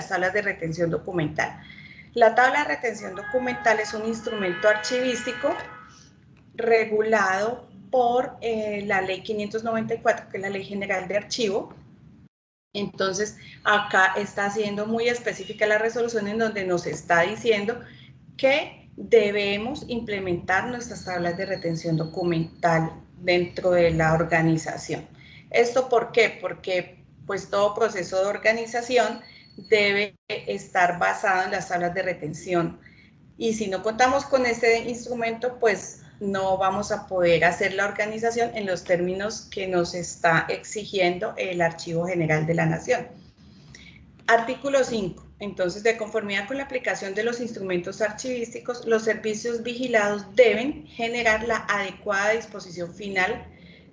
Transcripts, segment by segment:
las tablas de retención documental. La tabla de retención documental es un instrumento archivístico regulado por la Ley 594, que es la Ley General de Archivo. Entonces, acá está siendo muy específica la resolución en donde nos está diciendo que debemos implementar nuestras tablas de retención documental dentro de la organización. ¿Esto por qué? Porque pues todo proceso de organización debe estar basado en las tablas de retención. Y si no contamos con este instrumento, pues no vamos a poder hacer la organización en los términos que nos está exigiendo el Archivo General de la Nación. Artículo 5. Entonces, de conformidad con la aplicación de los instrumentos archivísticos, los servicios vigilados deben generar la adecuada disposición final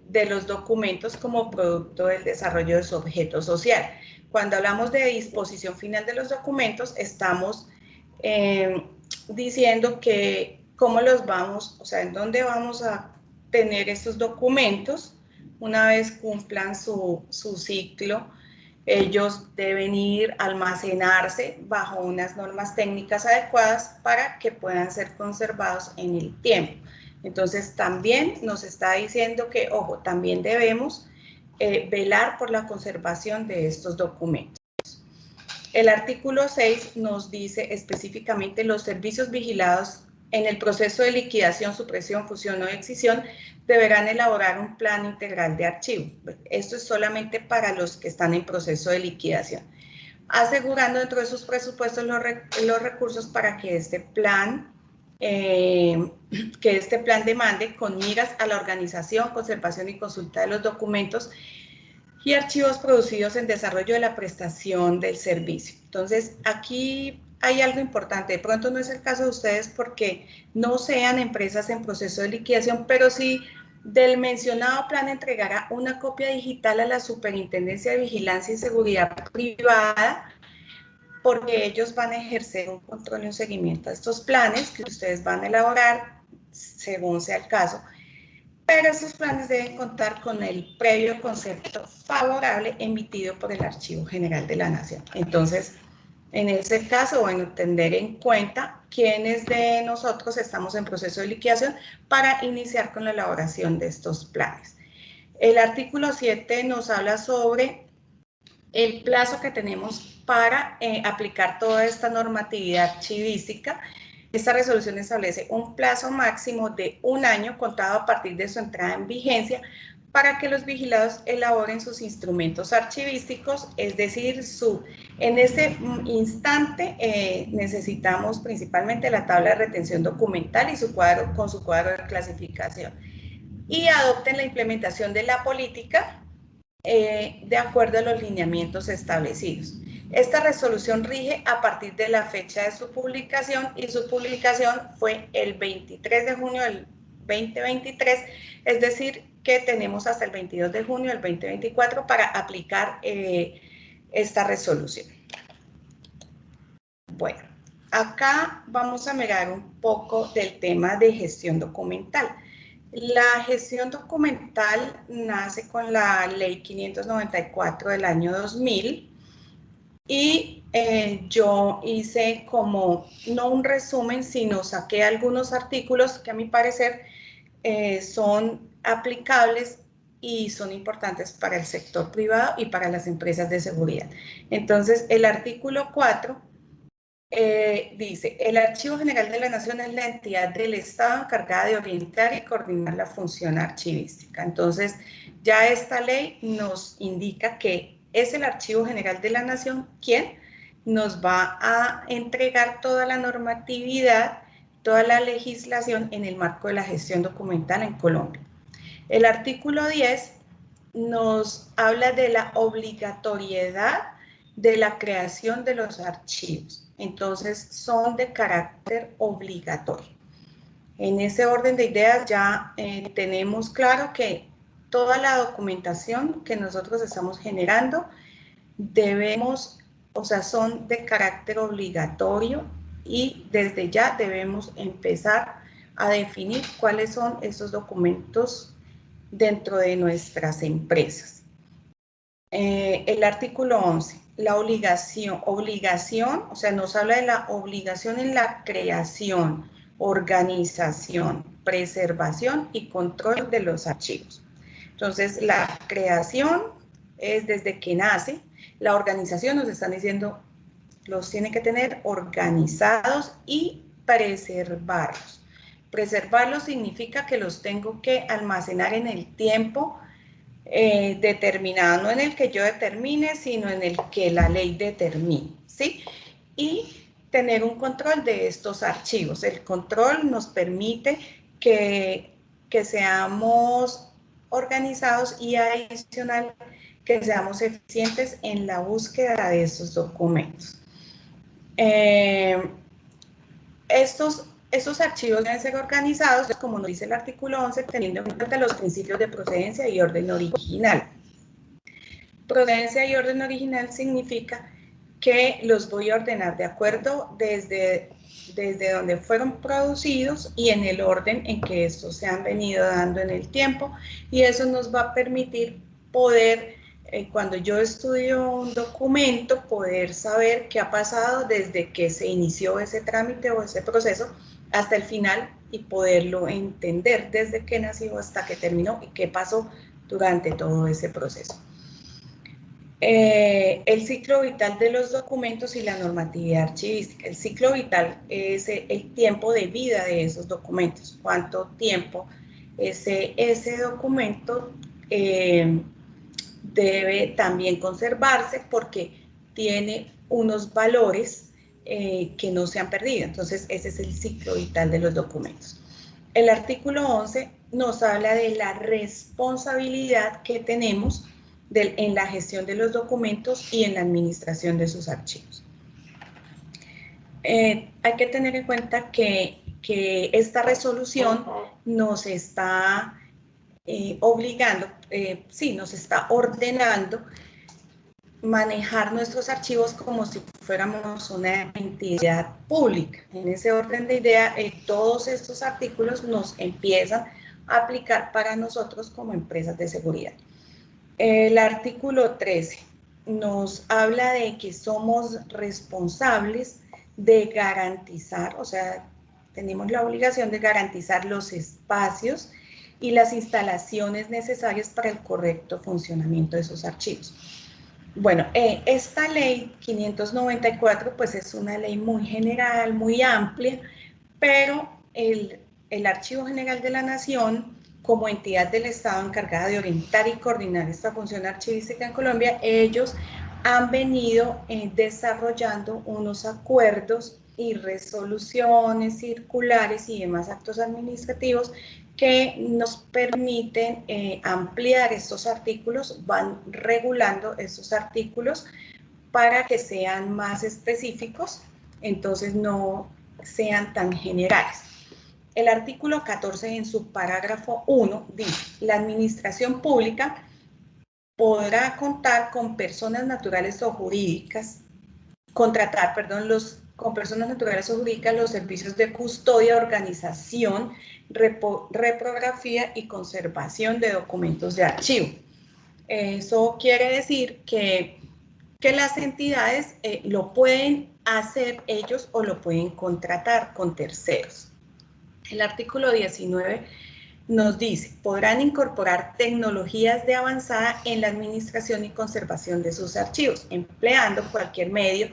de los documentos como producto del desarrollo de su objeto social. Cuando hablamos de disposición final de los documentos, estamos diciendo que cómo los vamos, o sea, en dónde vamos a tener estos documentos una vez cumplan su ciclo. Ellos deben ir a almacenarse bajo unas normas técnicas adecuadas para que puedan ser conservados en el tiempo. Entonces, también nos está diciendo que, ojo, también debemos velar por la conservación de estos documentos. El artículo 6 nos dice específicamente los servicios vigilados en el proceso de liquidación, supresión, fusión o excisión deberán elaborar un plan integral de archivo. Esto es solamente para los que están en proceso de liquidación, asegurando dentro de sus presupuestos los recursos para que este plan demande con miras a la organización, conservación y consulta de los documentos y archivos producidos en desarrollo de la prestación del servicio. Entonces, aquí hay algo importante. De pronto no es el caso de ustedes porque no sean empresas en proceso de liquidación, pero sí del mencionado plan entregará una copia digital a la Superintendencia de Vigilancia y Seguridad Privada, porque ellos van a ejercer un control y un seguimiento a estos planes que ustedes van a elaborar según sea el caso. Pero esos planes deben contar con el previo concepto favorable emitido por el Archivo General de la Nación. Entonces, en ese caso, bueno, tener en cuenta quiénes de nosotros estamos en proceso de liquidación para iniciar con la elaboración de estos planes. El artículo 7 nos habla sobre el plazo que tenemos para aplicar toda esta normatividad archivística. Esta resolución establece un plazo máximo de 1 año contado a partir de su entrada en vigencia para que los vigilados elaboren sus instrumentos archivísticos, es decir, en este instante necesitamos principalmente la tabla de retención documental y con su cuadro de clasificación, y adopten la implementación de la política de acuerdo a los lineamientos establecidos. Esta resolución rige a partir de la fecha de su publicación y su publicación fue el 23 de junio del 2023, es decir, que tenemos hasta el 22 de junio del 2024 para aplicar esta resolución. Bueno, acá vamos a mirar un poco del tema de gestión documental. La gestión documental nace con la Ley 594 del año 2000 y yo hice como, no un resumen, sino saqué algunos artículos que a mi parecer son aplicables y son importantes para el sector privado y para las empresas de seguridad. Entonces, el artículo 4 dice, el Archivo General de la Nación es la entidad del Estado encargada de orientar y coordinar la función archivística. Entonces, ya esta ley nos indica que es el Archivo General de la Nación quien nos va a entregar toda la normatividad, toda la legislación en el marco de la gestión documental en Colombia. El artículo 10 nos habla de la obligatoriedad de la creación de los archivos. Entonces, son de carácter obligatorio. En ese orden de ideas ya tenemos claro que toda la documentación que nosotros estamos generando son de carácter obligatorio y desde ya debemos empezar a definir cuáles son esos documentos dentro de nuestras empresas. El artículo 11, la obligación, o sea, nos habla de la obligación en la creación, organización, preservación y control de los archivos. Entonces, la creación es desde que nace, la organización nos están diciendo, los tiene que tener organizados y preservarlos. Preservarlos significa que los tengo que almacenar en el tiempo determinado, no en el que yo determine, sino en el que la ley determine, ¿sí? Y tener un control de estos archivos. El control nos permite que seamos organizados y adicional que seamos eficientes en la búsqueda de esos documentos. Estos archivos deben ser organizados, como nos dice el artículo 11, teniendo en cuenta los principios de procedencia y orden original. Procedencia y orden original significa que los voy a ordenar de acuerdo desde donde fueron producidos y en el orden en que estos se han venido dando en el tiempo, y eso nos va a permitir poder, cuando yo estudio un documento, poder saber qué ha pasado desde que se inició ese trámite o ese proceso hasta el final y poderlo entender desde que nació hasta que terminó y qué pasó durante todo ese proceso. El ciclo vital de los documentos y la normatividad archivística. El ciclo vital es el tiempo de vida de esos documentos, cuánto tiempo ese documento debe también conservarse porque tiene unos valores que no se han perdido. Entonces, ese es el ciclo vital de los documentos. El artículo 11 nos habla de la responsabilidad que tenemos en la gestión de los documentos y en la administración de sus archivos. Hay que tener en cuenta que esta resolución nos está obligando, nos está ordenando manejar nuestros archivos como si fuéramos una entidad pública. En ese orden de idea, todos estos artículos nos empiezan a aplicar para nosotros como empresas de seguridad. El artículo 13 nos habla de que somos responsables de garantizar, o sea, tenemos la obligación de garantizar los espacios y las instalaciones necesarias para el correcto funcionamiento de esos archivos. Bueno, esta ley 594 pues es una ley muy general, muy amplia, pero el Archivo General de la Nación, como entidad del Estado encargada de orientar y coordinar esta función archivística en Colombia, ellos han venido desarrollando unos acuerdos y resoluciones circulares y demás actos administrativos que nos permiten ampliar estos artículos, van regulando estos artículos para que sean más específicos, entonces no sean tan generales. El artículo 14 en su parágrafo 1 dice, la administración pública podrá contar con personas naturales o jurídicas, contratar, perdón, con personas naturales o jurídicas los servicios de custodia, organización, reprografía y conservación de documentos de archivo. Eso quiere decir que las entidades lo pueden hacer ellos o lo pueden contratar con terceros. El artículo 19 nos dice, podrán incorporar tecnologías de avanzada en la administración y conservación de sus archivos, empleando cualquier medio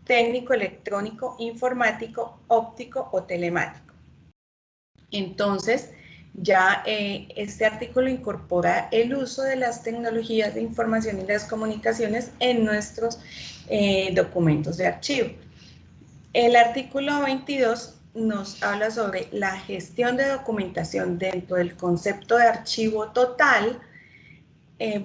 técnico, electrónico, informático, óptico o telemático. Entonces, ya este artículo incorpora el uso de las tecnologías de información y las comunicaciones en nuestros documentos de archivo. El artículo 22 nos habla sobre la gestión de documentación dentro del concepto de archivo total.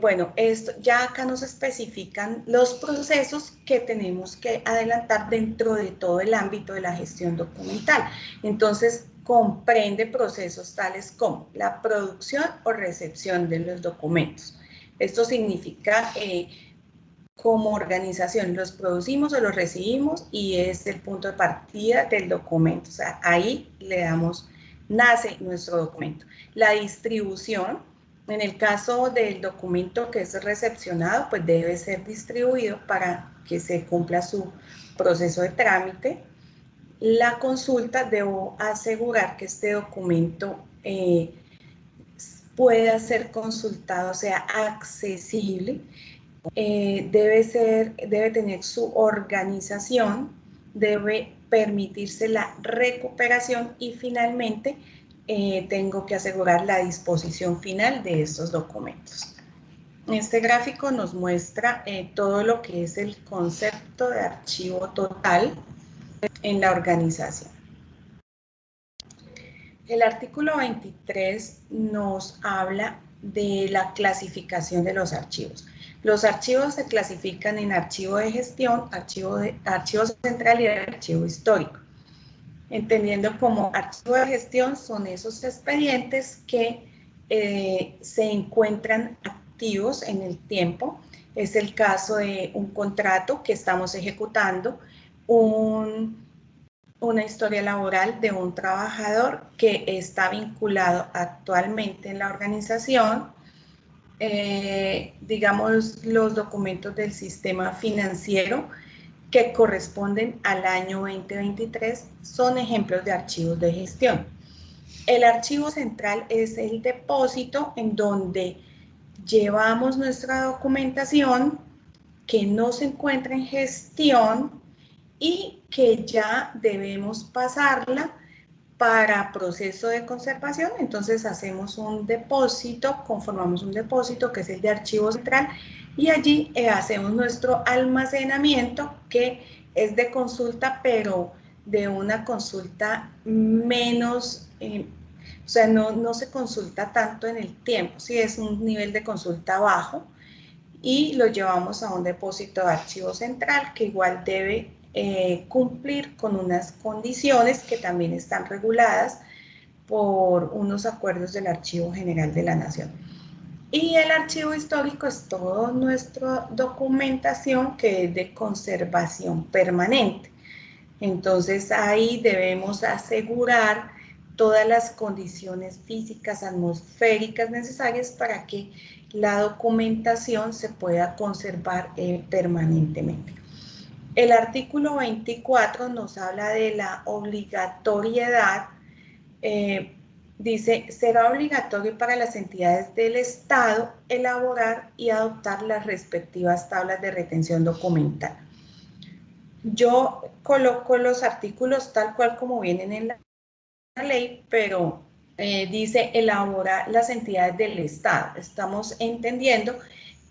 Bueno, esto ya acá nos especifican los procesos que tenemos que adelantar dentro de todo el ámbito de la gestión documental. Entonces, comprende procesos tales como la producción o recepción de los documentos. Esto significa como organización los producimos o los recibimos y es el punto de partida del documento. O sea, ahí nace nuestro documento. La distribución, En el caso del documento que es recepcionado, pues debe ser distribuido para que se cumpla su proceso de trámite. La consulta, debo asegurar que este documento pueda ser consultado, sea accesible, debe tener su organización, debe permitirse la recuperación y finalmente tengo que asegurar la disposición final de estos documentos. Este gráfico nos muestra todo lo que es el concepto de archivo total en la organización. El artículo 23 nos habla de la clasificación de los archivos. Los archivos se clasifican en archivo de gestión, archivo central y archivo histórico. Entendiendo como archivo de gestión son esos expedientes que se encuentran activos en el tiempo. Es el caso de un contrato que estamos ejecutando, una historia laboral de un trabajador que está vinculado actualmente en la organización, digamos los documentos del sistema financiero que corresponden al año 2023 son ejemplos de archivos de gestión. El archivo central es el depósito en donde llevamos nuestra documentación que no se encuentra en gestión y que ya debemos pasarla para proceso de conservación. Entonces hacemos un depósito, conformamos un depósito que es el de archivo central y allí hacemos nuestro almacenamiento que es de consulta, pero de una consulta menos, o sea, no se consulta tanto en el tiempo, sí es un nivel de consulta bajo y lo llevamos a un depósito de archivo central que igual debe cumplir con unas condiciones que también están reguladas por unos acuerdos del Archivo General de la Nación. Y el archivo histórico es toda nuestra documentación que es de conservación permanente. Entonces ahí debemos asegurar todas las condiciones físicas, atmosféricas necesarias para que la documentación se pueda conservar permanentemente. El artículo 24 nos habla de la obligatoriedad. Dice, será obligatorio para las entidades del Estado elaborar y adoptar las respectivas tablas de retención documental. Yo coloco los artículos tal cual como vienen en la ley, pero dice elaborar las entidades del Estado. Estamos entendiendo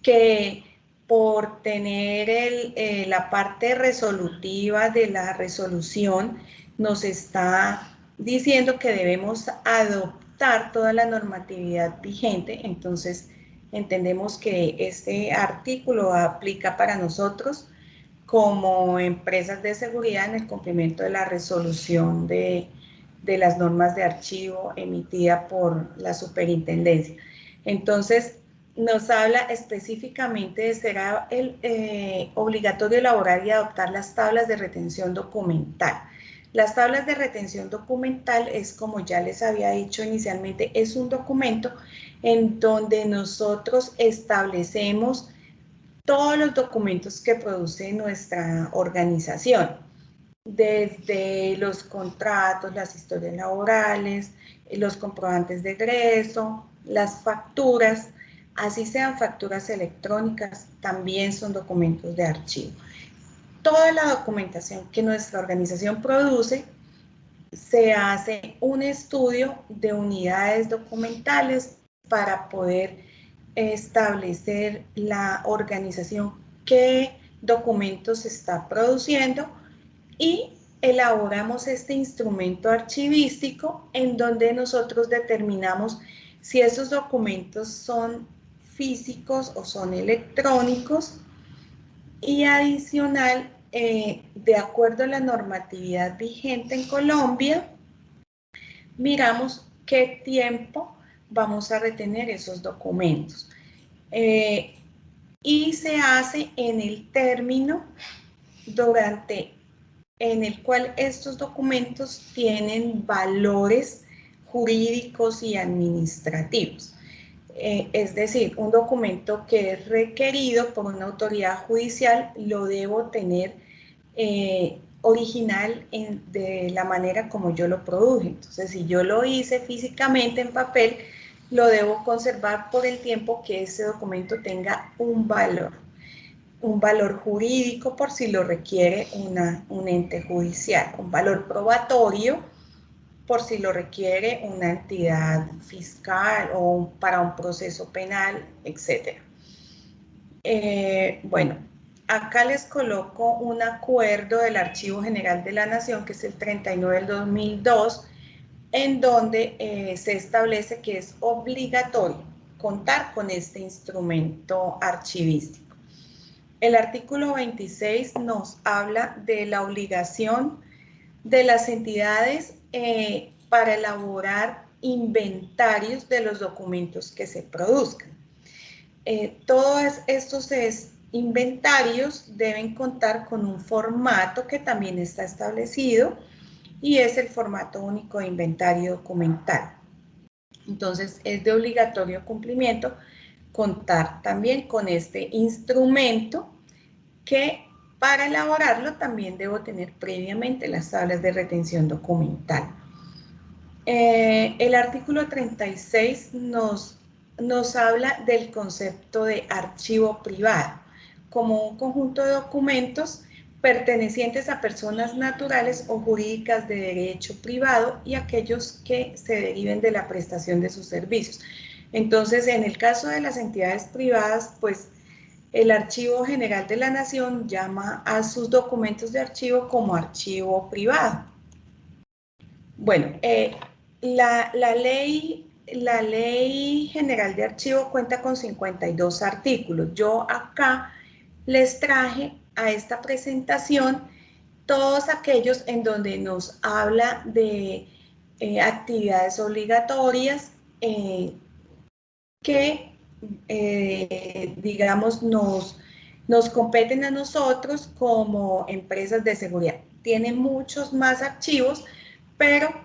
que por tener la parte resolutiva de la resolución, nos está diciendo que debemos adoptar toda la normatividad vigente. Entonces, entendemos que este artículo aplica para nosotros como empresas de seguridad en el cumplimiento de la resolución de las normas de archivo emitida por la superintendencia. Entonces, nos habla específicamente de ser obligatorio elaborar y adoptar las tablas de retención documental. Las tablas de retención documental es, como ya les había dicho inicialmente, es un documento en donde nosotros establecemos todos los documentos que produce nuestra organización, desde los contratos, las historias laborales, los comprobantes de egreso, las facturas, así sean facturas electrónicas, también son documentos de archivo. Toda la documentación que nuestra organización produce, se hace un estudio de unidades documentales para poder establecer la organización qué documentos está produciendo y elaboramos este instrumento archivístico en donde nosotros determinamos si esos documentos son físicos o son electrónicos y adicional, de acuerdo a la normatividad vigente en Colombia, miramos qué tiempo vamos a retener esos documentos. Y se hace en el término en el cual estos documentos tienen valores jurídicos y administrativos. Es decir, un documento que es requerido por una autoridad judicial lo debo tener original de la manera como yo lo produje. Entonces, si yo lo hice físicamente en papel, lo debo conservar por el tiempo que ese documento tenga un valor jurídico por si lo requiere un ente judicial, un valor probatorio por si lo requiere una entidad fiscal o para un proceso penal, etc. Bueno, acá les coloco un acuerdo del Archivo General de la Nación, que es el 39 del 2002, en donde se establece que es obligatorio contar con este instrumento archivístico. El artículo 26 nos habla de la obligación de las entidades para elaborar inventarios de los documentos que se produzcan. Todos estos inventarios deben contar con un formato que también está establecido y es el formato único de inventario documental. Entonces, es de obligatorio cumplimiento contar también con este instrumento que para elaborarlo también debo tener previamente las tablas de retención documental. El artículo 36 nos habla del concepto de archivo privado como un conjunto de documentos pertenecientes a personas naturales o jurídicas de derecho privado y aquellos que se deriven de la prestación de sus servicios. Entonces, en el caso de las entidades privadas, pues el Archivo General de la Nación llama a sus documentos de archivo como archivo privado. Bueno, la ley General de Archivo cuenta con 52 artículos. Yo acá les traje a esta presentación todos aquellos en donde nos habla de actividades obligatorias que, digamos, nos competen a nosotros como empresas de seguridad. Tienen muchos más archivos,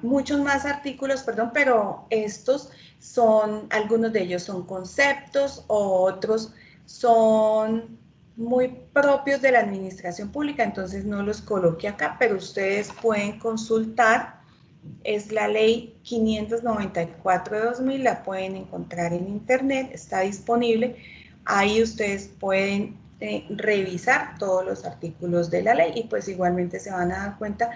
muchos más artículos, perdón, pero estos son, algunos de ellos son conceptos, otros son muy propios de la administración pública, entonces no los coloqué acá, pero ustedes pueden consultar. Es la ley 594 de 2000, la pueden encontrar en internet, está disponible. Ahí ustedes pueden revisar todos los artículos de la ley y pues igualmente se van a dar cuenta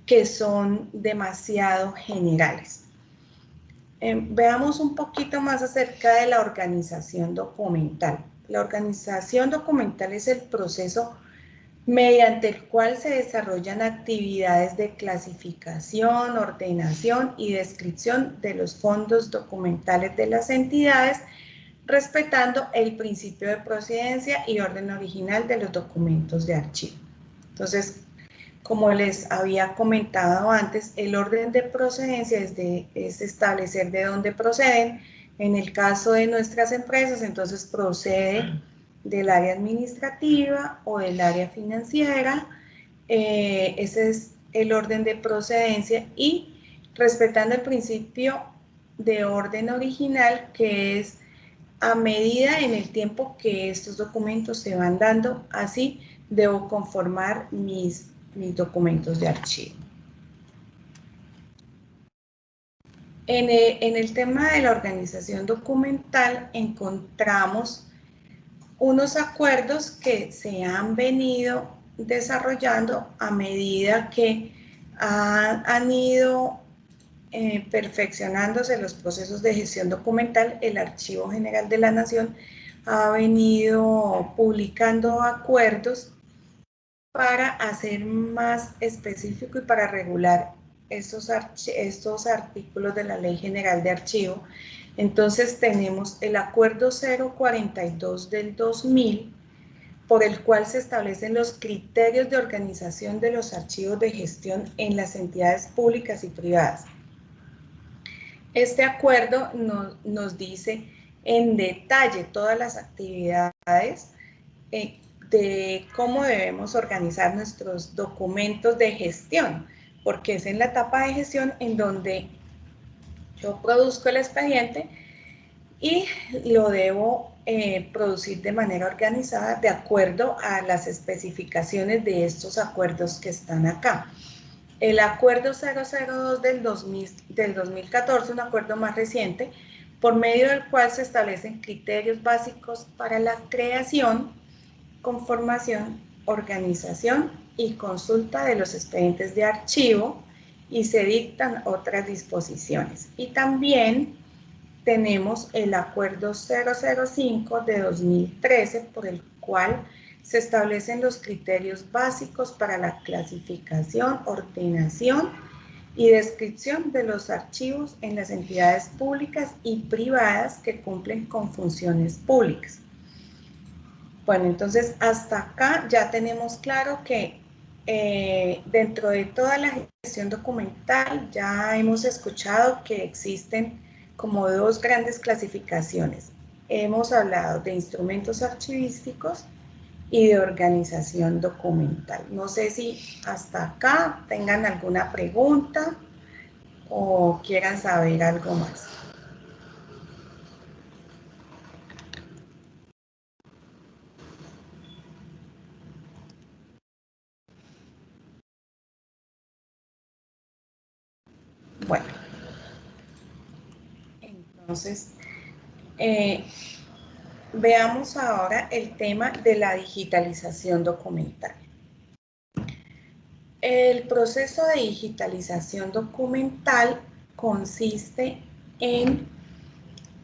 que son demasiado generales. Veamos un poquito más acerca de la organización documental. La organización documental es el proceso mediante el cual se desarrollan actividades de clasificación, ordenación y descripción de los fondos documentales de las entidades, respetando el principio de procedencia y orden original de los documentos de archivo. Entonces, como les había comentado antes, el orden de procedencia es establecer de dónde proceden. En el caso de nuestras empresas, entonces procede del área administrativa o del área financiera. Ese es el orden de procedencia y respetando el principio de orden original, que es a medida en el tiempo que estos documentos se van dando, así debo conformar mis documentos de archivo. En el tema de la organización documental encontramos unos acuerdos que se han venido desarrollando a medida que han ido perfeccionándose los procesos de gestión documental. El Archivo General de la Nación ha venido publicando acuerdos para hacer más específico y para regular estos artículos de la Ley General de Archivo. Entonces tenemos el Acuerdo 042 del 2000, por el cual se establecen los criterios de organización de los archivos de gestión en las entidades públicas y privadas. Este acuerdo nos dice en detalle todas las actividades de cómo debemos organizar nuestros documentos de gestión, porque es en la etapa de gestión en donde yo produzco el expediente y lo debo producir de manera organizada de acuerdo a las especificaciones de estos acuerdos que están acá. El acuerdo 002 del 2014, un acuerdo más reciente, por medio del cual se establecen criterios básicos para la creación, conformación, organización y consulta de los expedientes de archivo, y se dictan otras disposiciones. Y también tenemos el acuerdo 005 de 2013, por el cual se establecen los criterios básicos para la clasificación, ordenación y descripción de los archivos en las entidades públicas y privadas que cumplen con funciones públicas. Bueno, entonces hasta acá ya tenemos claro que dentro de toda la gestión documental ya hemos escuchado que existen como dos grandes clasificaciones. Hemos hablado de instrumentos archivísticos y de organización documental. No sé si hasta acá tengan alguna pregunta o quieran saber algo más. Bueno, entonces veamos ahora el tema de la digitalización documental. El proceso de digitalización documental consiste en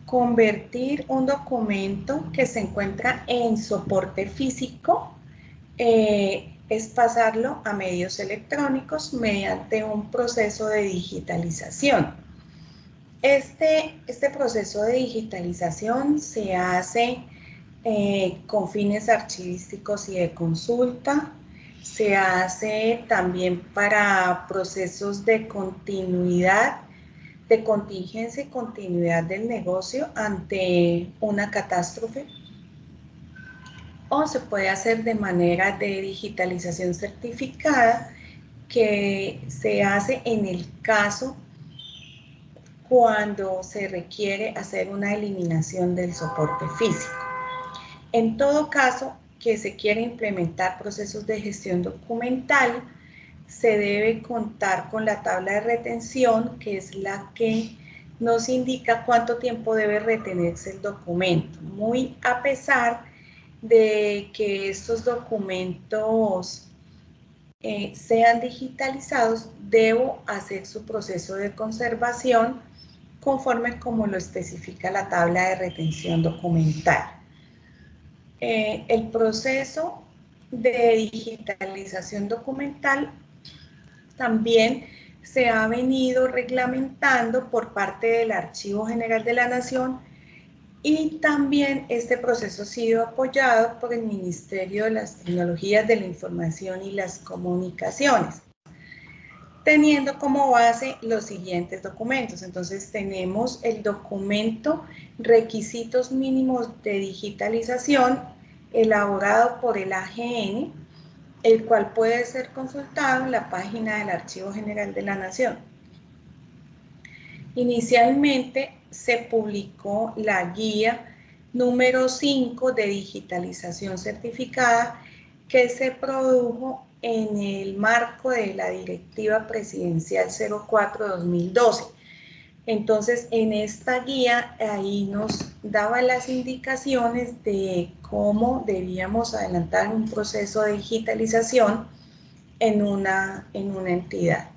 convertir un documento que se encuentra en soporte físico, es pasarlo a medios electrónicos mediante un proceso de digitalización. Este proceso de digitalización se hace con fines archivísticos y de consulta, se hace también para procesos de continuidad, de contingencia y continuidad del negocio ante una catástrofe, o se puede hacer de manera de digitalización certificada, que se hace en el caso cuando se requiere hacer una eliminación del soporte físico. En todo caso que se quiera implementar procesos de gestión documental, se debe contar con la tabla de retención, que es la que nos indica cuánto tiempo debe retenerse el documento. Muy a pesar de que estos documentos sean digitalizados, debo hacer su proceso de conservación conforme como lo especifica la tabla de retención documental. El proceso de digitalización documental también se ha venido reglamentando por parte del Archivo General de la Nación, y también este proceso ha sido apoyado por el Ministerio de las Tecnologías de la Información y las Comunicaciones, teniendo como base los siguientes documentos. Entonces tenemos el documento Requisitos Mínimos de Digitalización, elaborado por el AGN, el cual puede ser consultado en la página del Archivo General de la Nación. Inicialmente se publicó la guía número 5 de digitalización certificada, que se produjo en el marco de la Directiva Presidencial 04/2012. Entonces, en esta guía, ahí nos daba las indicaciones de cómo debíamos adelantar un proceso de digitalización en una entidad.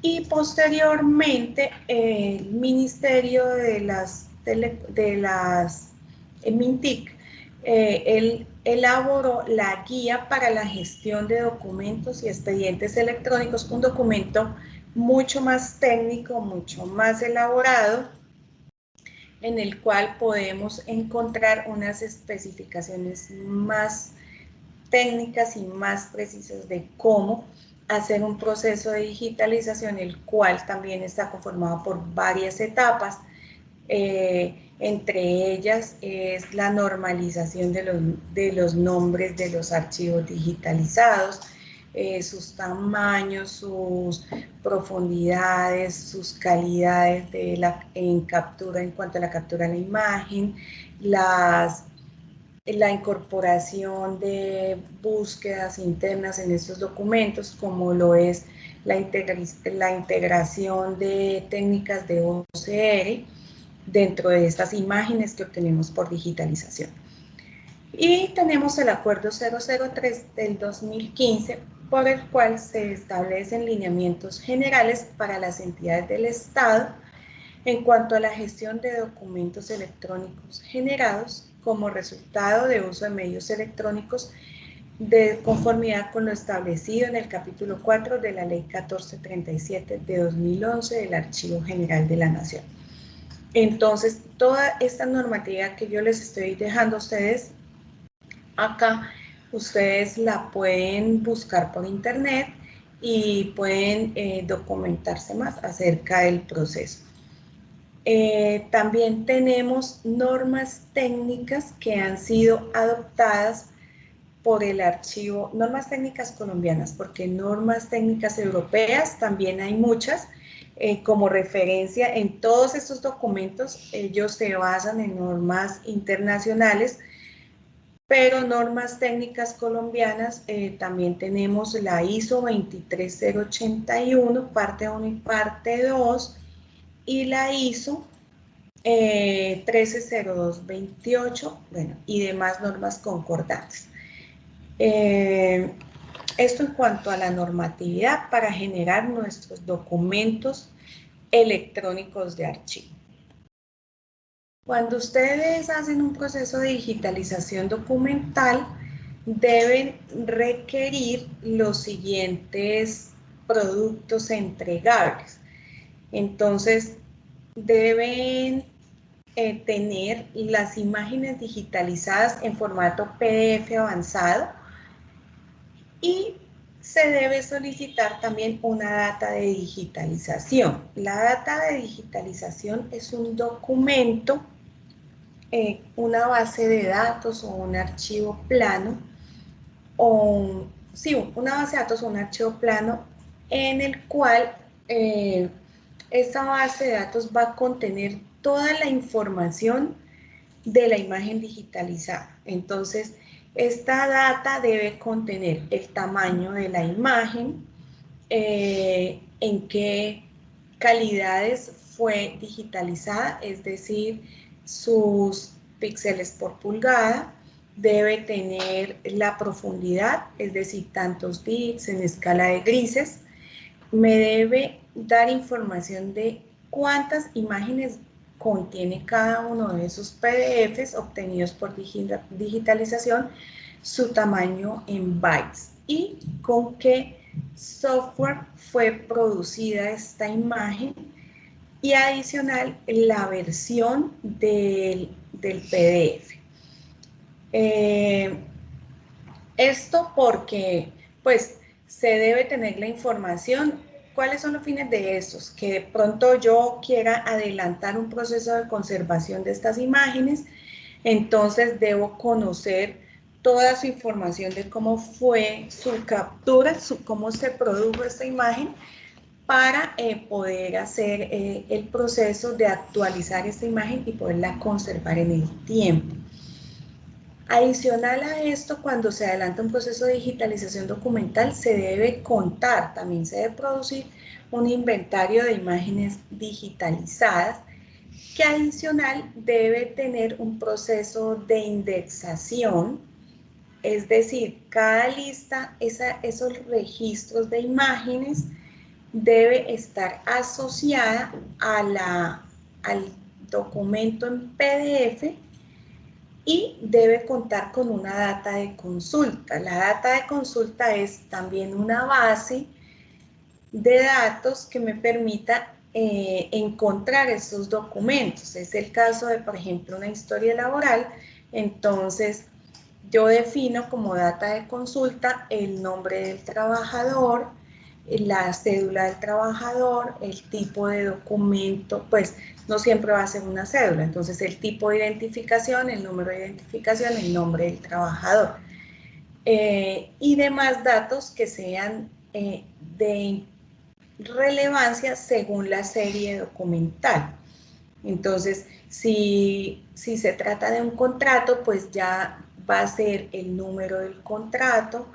Y posteriormente, el Ministerio de las MINTIC, él elaboró la guía para la gestión de documentos y expedientes electrónicos, un documento mucho más técnico, mucho más elaborado, en el cual podemos encontrar unas especificaciones más técnicas y más precisas de cómo hacer un proceso de digitalización, el cual también está conformado por varias etapas. Entre ellas es la normalización de los nombres de los archivos digitalizados, sus tamaños, sus profundidades, sus calidades en captura, en cuanto a la captura de la imagen, la incorporación de búsquedas internas en estos documentos, como lo es la integración de técnicas de OCR dentro de estas imágenes que obtenemos por digitalización. Y tenemos el Acuerdo 003 del 2015, por el cual se establecen lineamientos generales para las entidades del Estado en cuanto a la gestión de documentos electrónicos generados como resultado de uso de medios electrónicos de conformidad con lo establecido en el capítulo 4 de la Ley 1437 de 2011 del Archivo General de la Nación. Entonces, toda esta normatividad que yo les estoy dejando a ustedes acá, ustedes la pueden buscar por internet y pueden documentarse más acerca del proceso. También tenemos normas técnicas que han sido adoptadas por el archivo, normas técnicas colombianas, porque normas técnicas europeas también hay muchas. Como referencia en todos estos documentos, ellos se basan en normas internacionales, pero normas técnicas colombianas, también tenemos la ISO 23081, parte 1 y parte 2, y la ISO 130228, bueno, y demás normas concordantes. Esto en cuanto a la normatividad para generar nuestros documentos electrónicos de archivo. Cuando ustedes hacen un proceso de digitalización documental, deben requerir los siguientes productos entregables. Entonces, deben tener las imágenes digitalizadas en formato PDF avanzado y se debe solicitar también una data de digitalización. La data de digitalización es un documento, una base de datos o un archivo plano, una base de datos o un archivo plano en el cual esta base de datos va a contener toda la información de la imagen digitalizada. Entonces, esta data debe contener el tamaño de la imagen, en qué calidades fue digitalizada, es decir, sus píxeles por pulgada, debe tener la profundidad, es decir, tantos bits en escala de grises, me debe dar información de cuántas imágenes contiene cada uno de esos PDFs obtenidos por digitalización, su tamaño en bytes y con qué software fue producida esta imagen y adicional la versión del PDF. Esto porque pues se debe tener la información. ¿Cuáles son los fines de estos? Que de pronto yo quiera adelantar un proceso de conservación de estas imágenes, entonces debo conocer toda su información de cómo fue su captura, cómo se produjo esta imagen, para poder hacer el proceso de actualizar esta imagen y poderla conservar en el tiempo. Adicional a esto, cuando se adelanta un proceso de digitalización documental, se debe contar, también se debe producir un inventario de imágenes digitalizadas, que adicional debe tener un proceso de indexación, es decir, cada lista, esos registros de imágenes debe estar asociada al documento en PDF y debe contar con una data de consulta. La data de consulta es también una base de datos que me permita encontrar esos documentos. Es el caso de, por ejemplo, una historia laboral. Entonces, yo defino como data de consulta el nombre del trabajador, la cédula del trabajador, el tipo de documento, pues no siempre va a ser una cédula, entonces el tipo de identificación, el número de identificación, el nombre del trabajador. y demás datos que sean de relevancia según la serie documental. Entonces, si se trata de un contrato, pues ya va a ser el número del contrato,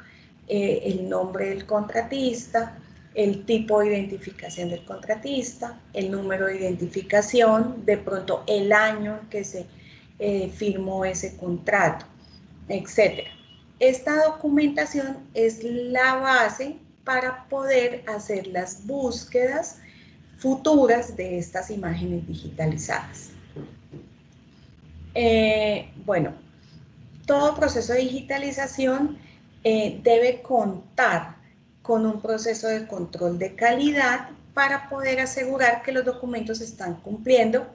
el nombre del contratista, el tipo de identificación del contratista, el número de identificación, de pronto el año en que se firmó ese contrato, etc. Esta documentación es la base para poder hacer las búsquedas futuras de estas imágenes digitalizadas. Bueno, todo proceso de digitalización debe contar con un proceso de control de calidad para poder asegurar que los documentos están cumpliendo.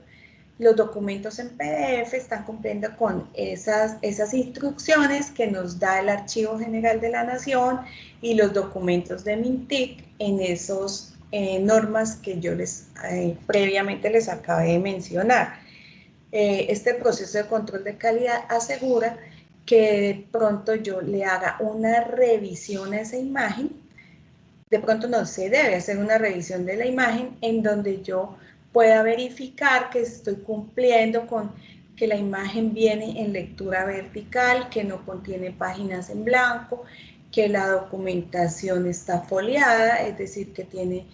Los documentos en PDF están cumpliendo con esas instrucciones que nos da el Archivo General de la Nación y los documentos de MINTIC en esas normas que yo previamente les acabé de mencionar. Este proceso de control de calidad asegura que de pronto yo le haga una revisión a esa imagen. De pronto no se debe hacer una revisión de la imagen en donde yo pueda verificar que estoy cumpliendo con que la imagen viene en lectura vertical, que no contiene páginas en blanco, que la documentación está foliada, es decir, que tiene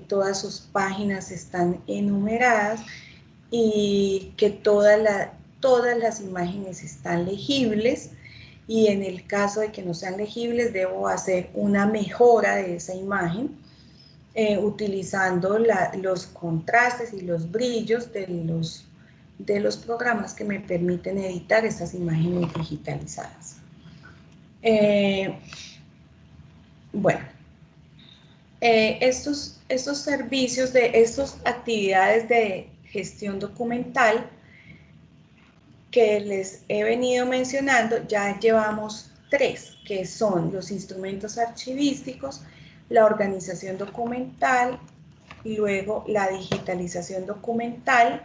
todas sus páginas están enumeradas y que todas las imágenes están legibles. Y en el caso de que no sean legibles, debo hacer una mejora de esa imagen utilizando los contrastes y los brillos de los programas que me permiten editar estas imágenes digitalizadas. Bueno, estos servicios, estas actividades de gestión documental que les he venido mencionando, ya llevamos 3, que son los instrumentos archivísticos, la organización documental, y luego la digitalización documental,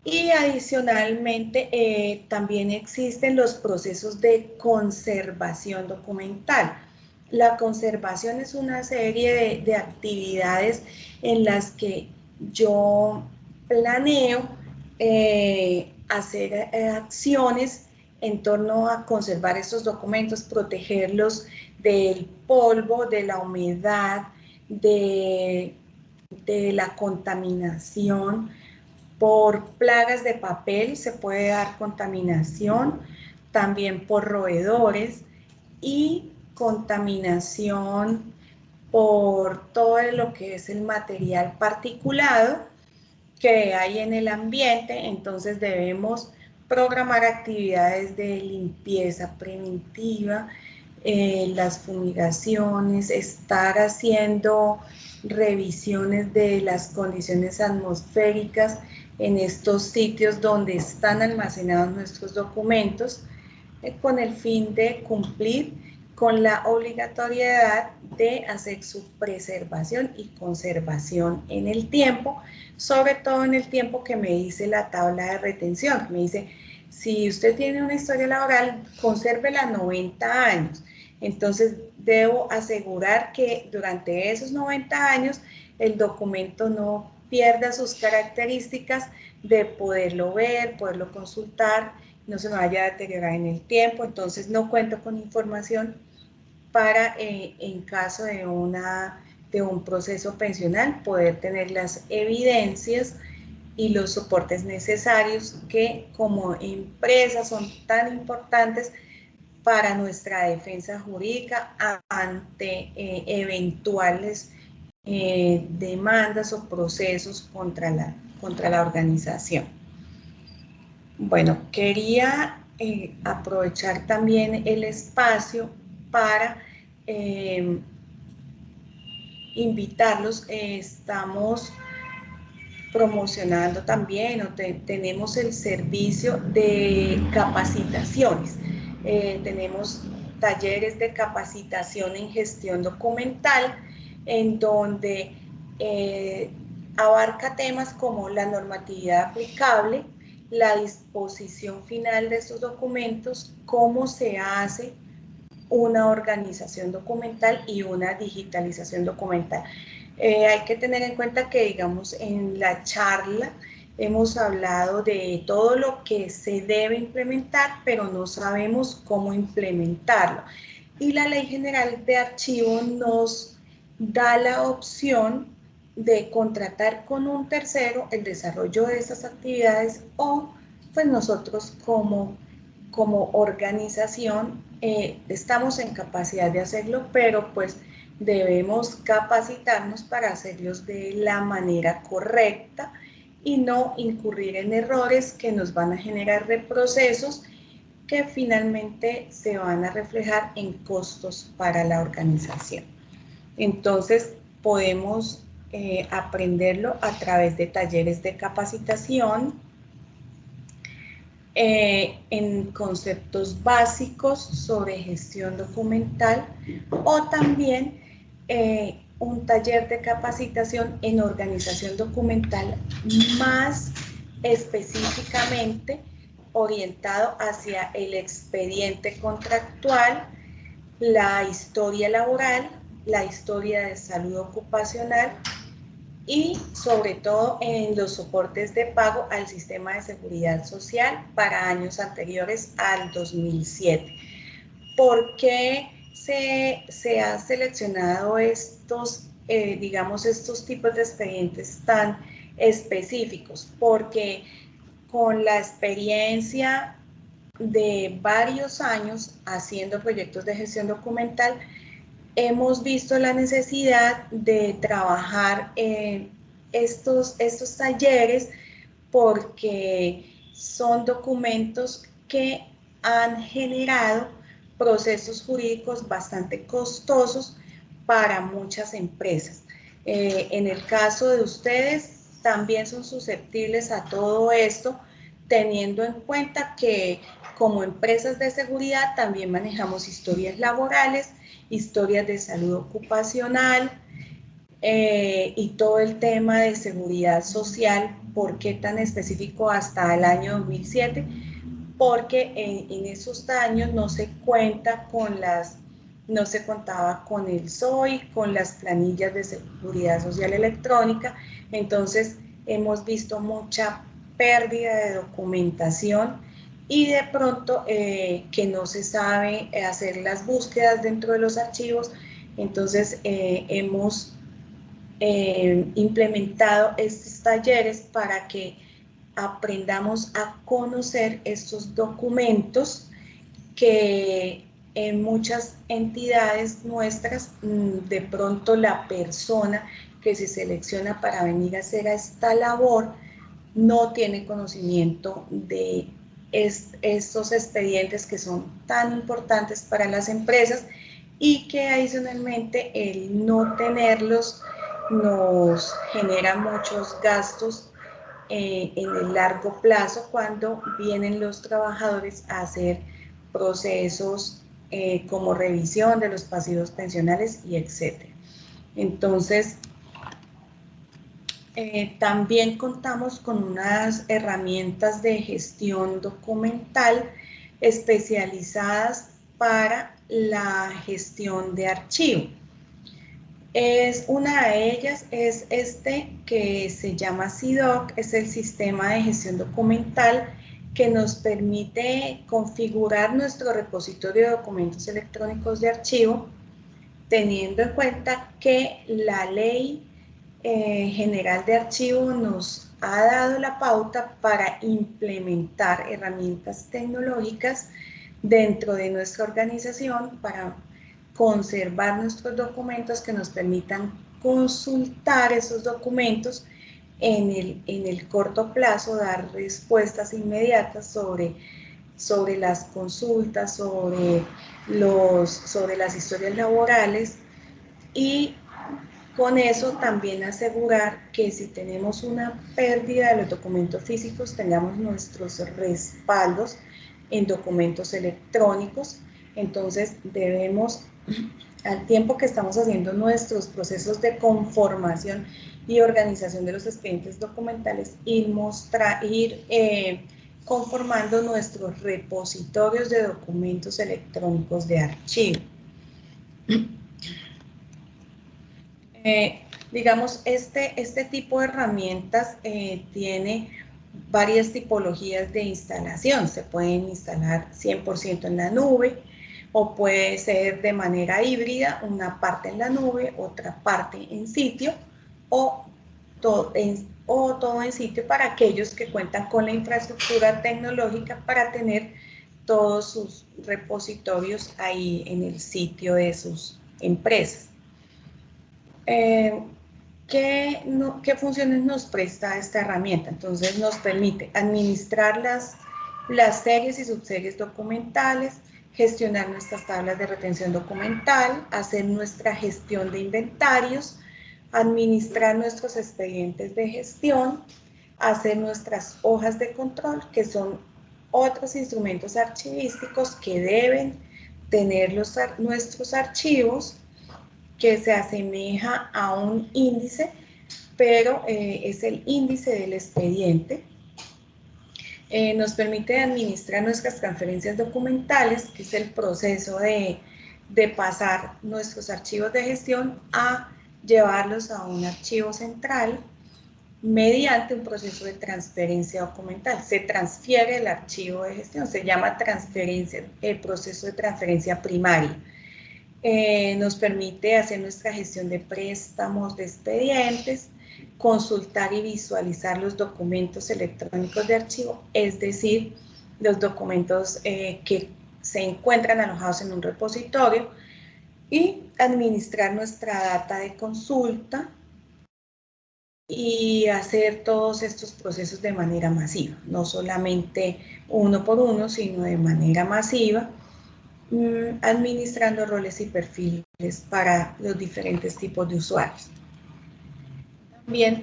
y adicionalmente también existen los procesos de conservación documental. La conservación es una serie de actividades en las que yo planeo hacer acciones en torno a conservar estos documentos, protegerlos del polvo, de la humedad, de la contaminación. Por plagas de papel se puede dar contaminación, también por roedores y contaminación por todo lo que es el material particulado que hay en el ambiente. Entonces debemos programar actividades de limpieza preventiva, las fumigaciones, estar haciendo revisiones de las condiciones atmosféricas en estos sitios donde están almacenados nuestros documentos, con el fin de cumplir con la obligatoriedad de hacer su preservación y conservación en el tiempo, sobre todo en el tiempo que me dice la tabla de retención. Me dice, si usted tiene una historia laboral, consérvela 90 años. Entonces, debo asegurar que durante esos 90 años el documento no pierda sus características de poderlo ver, poderlo consultar, no se me vaya a deteriorar en el tiempo. Entonces, no cuento con información para, en caso de un proceso pensional, poder tener las evidencias y los soportes necesarios que como empresa son tan importantes para nuestra defensa jurídica ante eventuales demandas o procesos contra la organización. Bueno, quería aprovechar también el espacio para invitarlos. Estamos promocionando también, tenemos el servicio de capacitaciones. Tenemos talleres de capacitación en gestión documental, en donde abarca temas como la normatividad aplicable, la disposición final de estos documentos, cómo se hace una organización documental y una digitalización documental. Hay que tener en cuenta que, digamos, en la charla hemos hablado de todo lo que se debe implementar, pero no sabemos cómo implementarlo. Y la Ley General de Archivo nos da la opción de contratar con un tercero el desarrollo de esas actividades o pues nosotros como organización estamos en capacidad de hacerlo, pero pues debemos capacitarnos para hacerlos de la manera correcta y no incurrir en errores que nos van a generar reprocesos que finalmente se van a reflejar en costos para la organización. Entonces, podemos aprenderlo a través de talleres de capacitación, en conceptos básicos sobre gestión documental o también un taller de capacitación en organización documental más específicamente orientado hacia el expediente contractual, la historia laboral, la historia de salud ocupacional y sobre todo en los soportes de pago al sistema de seguridad social para años anteriores al 2007. ¿Por qué se han seleccionado estos, digamos, estos tipos de expedientes tan específicos? Porque con la experiencia de varios años haciendo proyectos de gestión documental, hemos visto la necesidad de trabajar estos talleres porque son documentos que han generado procesos jurídicos bastante costosos para muchas empresas. En el caso de ustedes, también son susceptibles a todo esto, teniendo en cuenta que como empresas de seguridad también manejamos historias laborales, historias de salud ocupacional y todo el tema de seguridad social. ¿Por qué tan específico hasta el año 2007? Porque en esos años no se cuenta con no se contaba con el SOI, con las planillas de seguridad social electrónica, entonces hemos visto mucha pérdida de documentación y de pronto que no se sabe hacer las búsquedas dentro de los archivos, entonces hemos implementado estos talleres para que aprendamos a conocer estos documentos que en muchas entidades nuestras, de pronto la persona que se selecciona para venir a hacer esta labor no tiene conocimiento de estos expedientes que son tan importantes para las empresas y que adicionalmente el no tenerlos nos genera muchos gastos en el largo plazo cuando vienen los trabajadores a hacer procesos como revisión de los pasivos pensionales y etcétera. Entonces, también contamos con unas herramientas de gestión documental especializadas para la gestión de archivo. Una de ellas es este que se llama SIDOC, es el sistema de gestión documental que nos permite configurar nuestro repositorio de documentos electrónicos de archivo, teniendo en cuenta que la Ley General de Archivo nos ha dado la pauta para implementar herramientas tecnológicas dentro de nuestra organización para conservar nuestros documentos que nos permitan consultar esos documentos en el corto plazo, dar respuestas inmediatas sobre las consultas, sobre las historias laborales y con eso también asegurar que si tenemos una pérdida de los documentos físicos, tengamos nuestros respaldos en documentos electrónicos. Entonces debemos, al tiempo que estamos haciendo nuestros procesos de conformación y organización de los expedientes documentales, ir conformando nuestros repositorios de documentos electrónicos de archivo. Digamos, este tipo de herramientas tiene varias tipologías de instalación. Se pueden instalar 100% en la nube, o puede ser de manera híbrida, una parte en la nube, otra parte en sitio, o todo en sitio para aquellos que cuentan con la infraestructura tecnológica para tener todos sus repositorios ahí en el sitio de sus empresas. ¿Qué funciones nos presta esta herramienta? Entonces nos permite administrar las series y subseries documentales, gestionar nuestras tablas de retención documental, hacer nuestra gestión de inventarios, administrar nuestros expedientes de gestión, hacer nuestras hojas de control, que son otros instrumentos archivísticos que deben tener nuestros archivos, que se asemeja a un índice, pero es el índice del expediente. Nos permite administrar nuestras transferencias documentales, que es el proceso de pasar nuestros archivos de gestión a llevarlos a un archivo central mediante un proceso de transferencia documental. Se transfiere el archivo de gestión, se llama transferencia, el proceso de transferencia primaria. Nos permite hacer nuestra gestión de préstamos, de expedientes, consultar y visualizar los documentos electrónicos de archivo, es decir, los documentos que se encuentran alojados en un repositorio, y administrar nuestra data de consulta y hacer todos estos procesos de manera masiva, no solamente uno por uno, sino de manera masiva, administrando roles y perfiles para los diferentes tipos de usuarios. También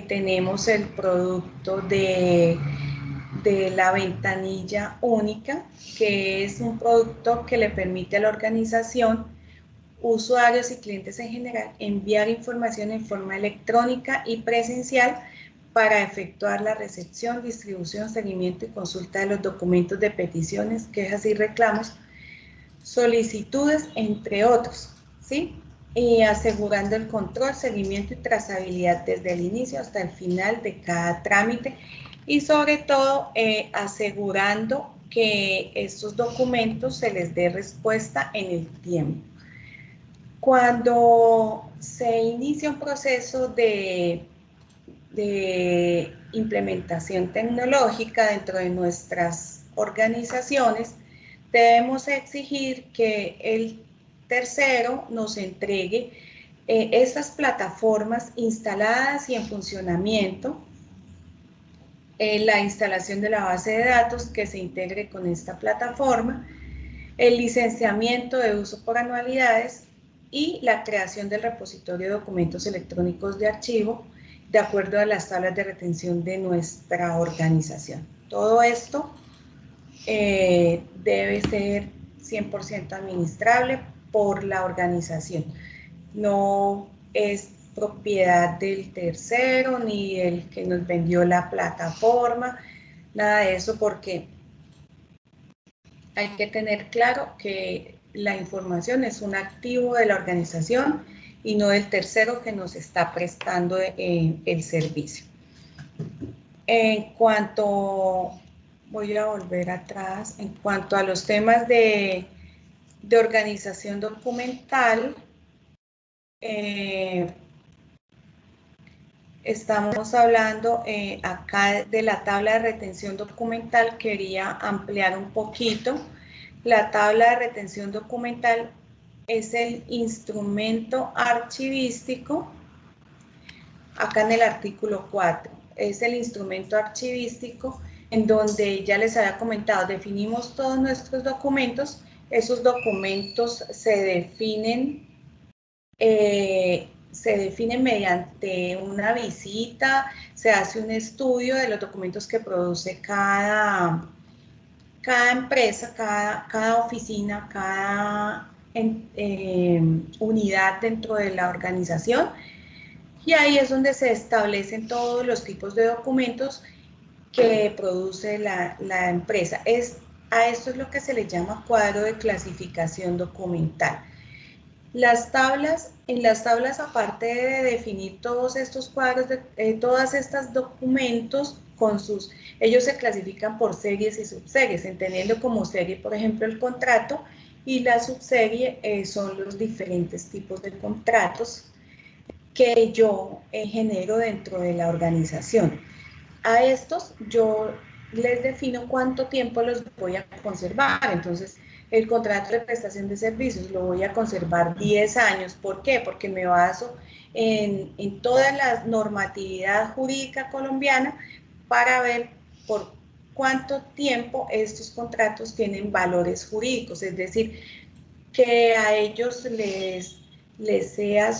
tenemos el producto de la ventanilla única, que es un producto que le permite a la organización, usuarios y clientes en general, enviar información en forma electrónica y presencial para efectuar la recepción, distribución, seguimiento y consulta de los documentos de peticiones, quejas y reclamos, solicitudes, entre otros, ¿sí? Y asegurando el control, seguimiento y trazabilidad desde el inicio hasta el final de cada trámite, y sobre todo asegurando que estos documentos se les dé respuesta en el tiempo. Cuando se inicia un proceso de implementación tecnológica dentro de nuestras organizaciones, debemos exigir que el tercero nos entregue estas plataformas instaladas y en funcionamiento, la instalación de la base de datos que se integre con esta plataforma, el licenciamiento de uso por anualidades y la creación del repositorio de documentos electrónicos de archivo de acuerdo a las tablas de retención de nuestra organización. Todo esto debe ser 100% administrable por la organización. No es propiedad del tercero ni el que nos vendió la plataforma, nada de eso, porque hay que tener claro que la información es un activo de la organización y no del tercero que nos está prestando el servicio. En cuanto, voy a volver atrás, en cuanto a los temas de organización documental, estamos hablando acá de la tabla de retención documental. Quería ampliar un poquito. La tabla de retención documental es el instrumento archivístico, acá en el artículo 4, es el instrumento archivístico en donde ya les había comentado, definimos todos nuestros documentos. Esos documentos se definen mediante una visita, se hace un estudio de los documentos que produce cada empresa, cada oficina, cada unidad dentro de la organización, y ahí es donde se establecen todos los tipos de documentos que produce la empresa. A esto es lo que se le llama cuadro de clasificación documental. En las tablas, aparte de definir todos estos cuadros, todas estas documentos, ellos se clasifican por series y subseries, entendiendo como serie, por ejemplo, el contrato, y la subserie son los diferentes tipos de contratos que yo genero dentro de la organización. A estos yo les defino cuánto tiempo los voy a conservar. Entonces, el contrato de prestación de servicios lo voy a conservar 10 años. ¿Por qué? Porque me baso en toda la normatividad jurídica colombiana para ver por cuánto tiempo estos contratos tienen valores jurídicos, es decir, que a ellos sean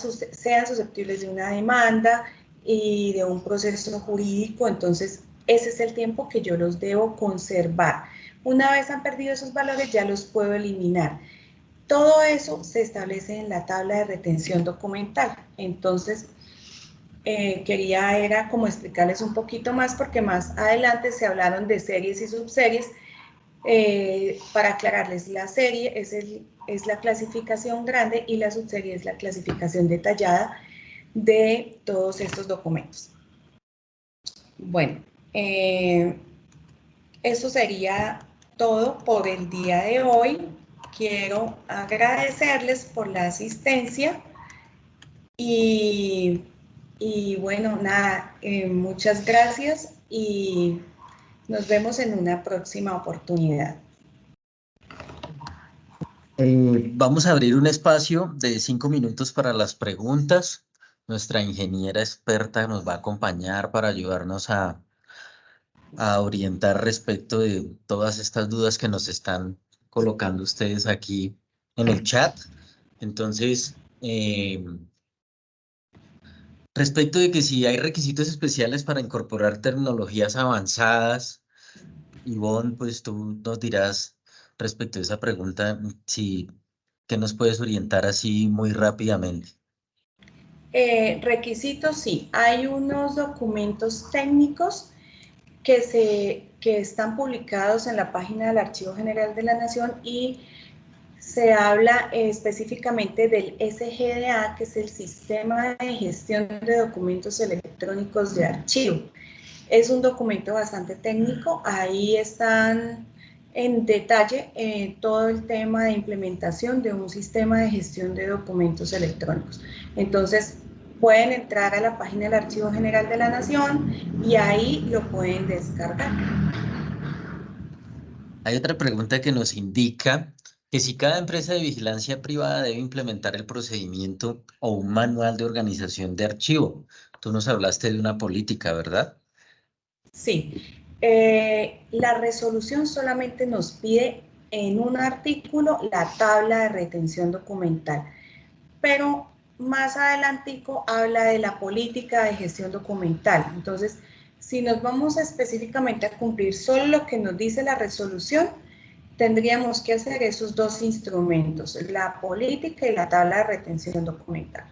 susceptibles de una demanda y de un proceso jurídico. Entonces ese es el tiempo que yo los debo conservar. Una vez han perdido esos valores, ya los puedo eliminar. Todo eso se establece en la tabla de retención documental. Entonces, era como explicarles un poquito más, porque más adelante se hablaron de series y subseries. Para aclararles, la serie es la clasificación grande y la subserie es la clasificación detallada de todos estos documentos. Bueno, eso sería todo por el día de hoy. Quiero agradecerles por la asistencia y, y bueno, nada, muchas gracias y nos vemos en una próxima oportunidad. Vamos a abrir un espacio de 5 minutos para las preguntas. Nuestra ingeniera experta nos va a acompañar para ayudarnos a orientar respecto de todas estas dudas que nos están colocando ustedes aquí en el chat. Entonces, respecto de que si hay requisitos especiales para incorporar tecnologías avanzadas, Ivonne, pues tú nos dirás respecto a esa pregunta, si que nos puedes orientar así muy rápidamente. Requisitos, sí. Hay unos documentos técnicos que están publicados en la página del Archivo General de la Nación y se habla específicamente del SGDA, que es el Sistema de Gestión de Documentos Electrónicos de Archivo. Es un documento bastante técnico, ahí están en detalle todo el tema de implementación de un sistema de gestión de documentos electrónicos. Entonces, pueden entrar a la página del Archivo General de la Nación y ahí lo pueden descargar. Hay otra pregunta que nos indica que si cada empresa de vigilancia privada debe implementar el procedimiento o un manual de organización de archivo. Tú nos hablaste de una política, ¿verdad? Sí, la resolución solamente nos pide en un artículo la tabla de retención documental, pero más adelantico habla de la política de gestión documental. Entonces, si nos vamos específicamente a cumplir solo lo que nos dice la resolución, tendríamos que hacer esos dos instrumentos, la política y la tabla de retención documental.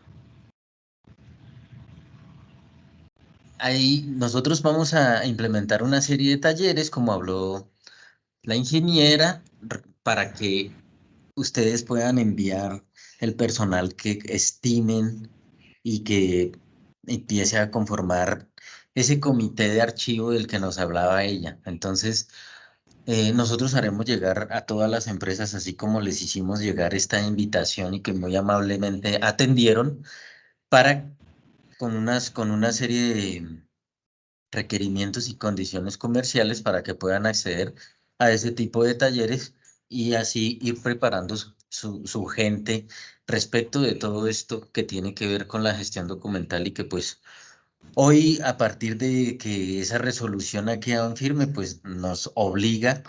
Ahí nosotros vamos a implementar una serie de talleres, como habló la ingeniera, para que ustedes puedan enviar el personal que estimen y que empiece a conformar ese comité de archivo del que nos hablaba ella. Entonces, nosotros haremos llegar a todas las empresas, así como les hicimos llegar esta invitación y que muy amablemente atendieron, para con una serie de requerimientos y condiciones comerciales para que puedan acceder a ese tipo de talleres y así ir preparando su gente respecto de todo esto que tiene que ver con la gestión documental y que pues hoy, a partir de que esa resolución ha quedado en firme, pues nos obliga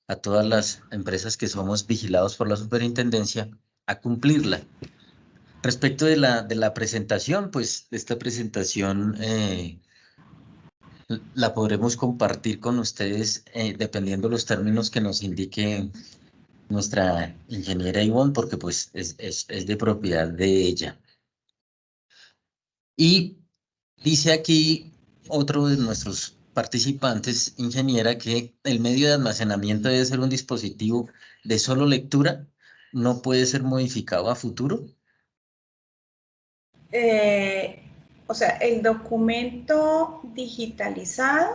a todas las empresas que somos vigilados por la superintendencia a cumplirla. Respecto de la presentación, pues esta presentación la podremos compartir con ustedes dependiendo los términos que nos indique nuestra ingeniera Ivonne, porque pues es de propiedad de ella. Y dice aquí otro de nuestros participantes, ingeniera, que el medio de almacenamiento debe ser un dispositivo de solo lectura, no puede ser modificado a futuro. O sea, el documento digitalizado,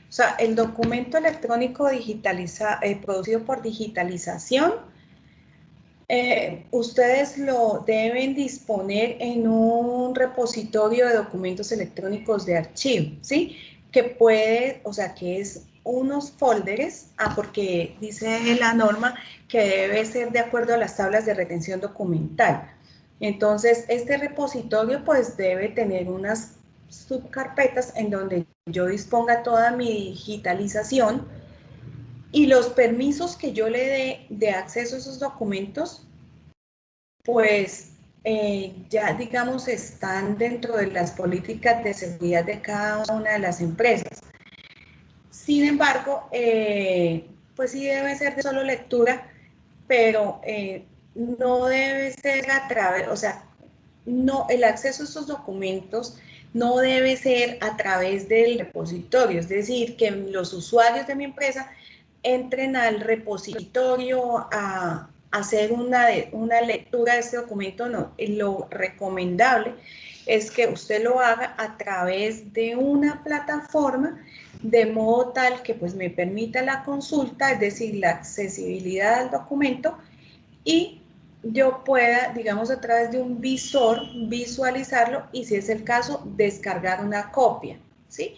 o sea, el documento electrónico producido por digitalización, ustedes lo deben disponer en un repositorio de documentos electrónicos de archivo, ¿sí? Que puede, o sea, que es unos folders, porque dice la norma que debe ser de acuerdo a las tablas de retención documental. Entonces, este repositorio pues debe tener unas subcarpetas en donde yo disponga toda mi digitalización y los permisos que yo le dé de acceso a esos documentos, pues ya digamos están dentro de las políticas de seguridad de cada una de las empresas. Sin embargo, pues sí debe ser de solo lectura, pero no debe ser a través, o sea, no, el acceso a estos documentos no debe ser a través del repositorio, es decir, que los usuarios de mi empresa entren al repositorio a hacer una lectura de este documento. No, lo recomendable es que usted lo haga a través de una plataforma de modo tal que pues me permita la consulta, es decir, la accesibilidad al documento, y yo pueda, digamos, a través de un visor visualizarlo y, si es el caso, descargar una copia, ¿sí?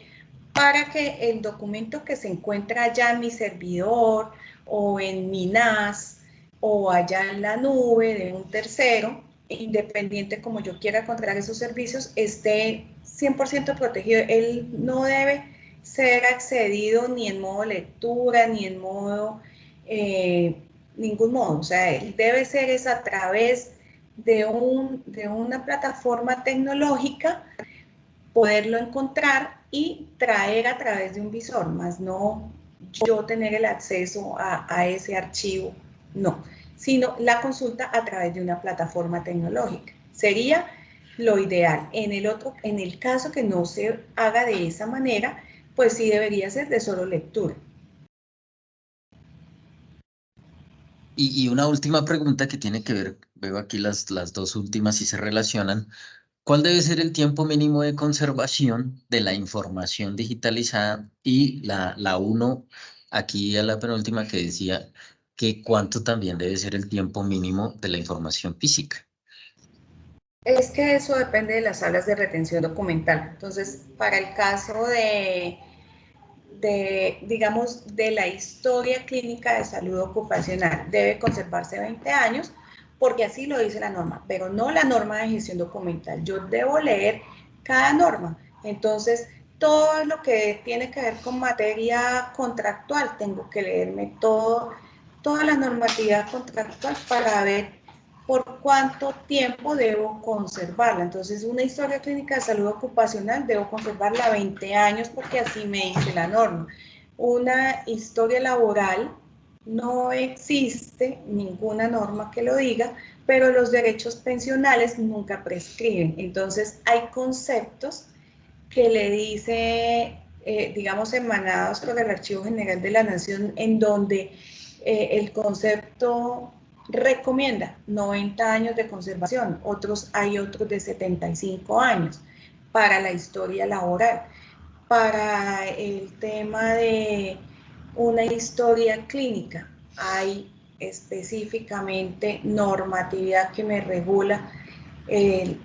Para que el documento que se encuentra allá en mi servidor o en mi NAS o allá en la nube de un tercero, independiente como yo quiera contratar esos servicios, esté 100% protegido. Él no debe ser accedido ni en modo lectura, ni en modo ningún modo. O sea, debe ser es a través de una plataforma tecnológica, poderlo encontrar y traer a través de un visor, más no yo tener el acceso a ese archivo, no, sino la consulta a través de una plataforma tecnológica. Sería lo ideal. En el caso que no se haga de esa manera, pues sí debería ser de solo lectura. Y una última pregunta que tiene que ver, veo aquí las dos últimas y se relacionan. ¿Cuál debe ser el tiempo mínimo de conservación de la información digitalizada? Y la uno, aquí a la penúltima que decía que cuánto también debe ser el tiempo mínimo de la información física. Es que eso depende de las salas de retención documental. Entonces, para el caso digamos, de la historia clínica de salud ocupacional, debe conservarse 20 años, porque así lo dice la norma, pero no la norma de gestión documental. Yo debo leer cada norma. Entonces, todo lo que tiene que ver con materia contractual, tengo que leerme toda la normatividad contractual para ver por cuánto tiempo debo conservarla. Entonces, una historia clínica de salud ocupacional debo conservarla 20 años porque así me dice la norma. Una historia laboral, no existe ninguna norma que lo diga, pero los derechos pensionales nunca prescriben. Entonces, hay conceptos que le dice, digamos, emanados por el Archivo General de la Nación, en donde el concepto recomienda 90 años de conservación, hay otros de 75 años para la historia laboral. Para el tema de una historia clínica, hay específicamente normatividad que me regula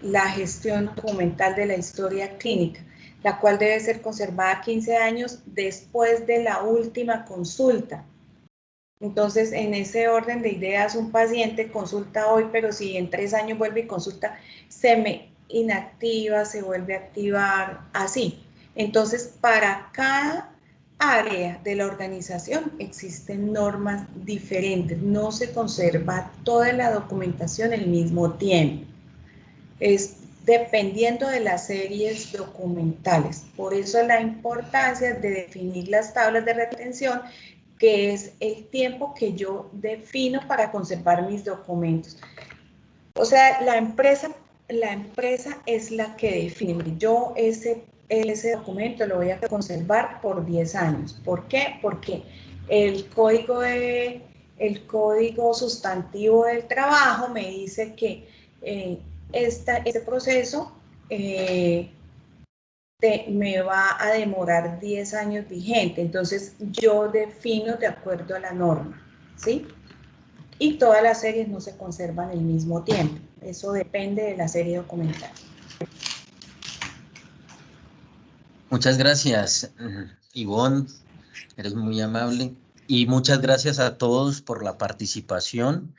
la gestión documental de la historia clínica, la cual debe ser conservada 15 años después de la última consulta. Entonces, en ese orden de ideas, un paciente consulta hoy, pero si en 3 años vuelve y consulta, se me inactiva, se vuelve a activar, así. Entonces, para cada área de la organización existen normas diferentes, no se conserva toda la documentación al mismo tiempo. Es dependiendo de las series documentales. Por eso la importancia de definir las tablas de retención, que es el tiempo que yo defino para conservar mis documentos. O sea, la empresa es la que define. Yo ese documento lo voy a conservar por 10 años. ¿Por qué? Porque el código sustantivo del trabajo me dice que este proceso me va a demorar 10 años vigente. Entonces, yo defino de acuerdo a la norma, ¿sí? Y todas las series no se conservan al mismo tiempo. Eso depende de la serie documental. Muchas gracias, Ivonne, eres muy amable. Y muchas gracias a todos por la participación.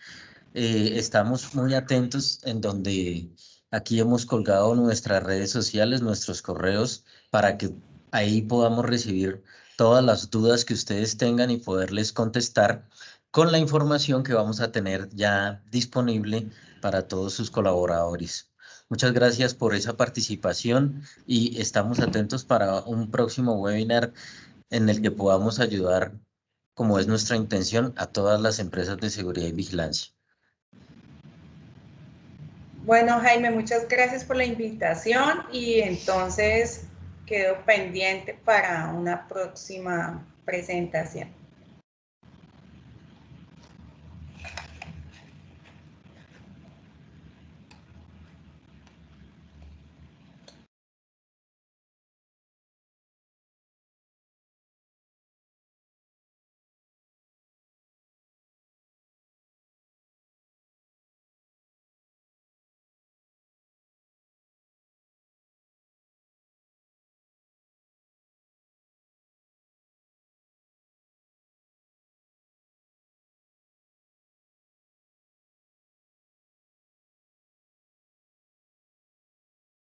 Estamos muy atentos en donde aquí hemos colgado nuestras redes sociales, nuestros correos, para que ahí podamos recibir todas las dudas que ustedes tengan y poderles contestar con la información que vamos a tener ya disponible para todos sus colaboradores. Muchas gracias por esa participación y estamos atentos para un próximo webinar en el que podamos ayudar, como es nuestra intención, a todas las empresas de seguridad y vigilancia. Bueno, Jaime, muchas gracias por la invitación y entonces quedo pendiente para una próxima presentación.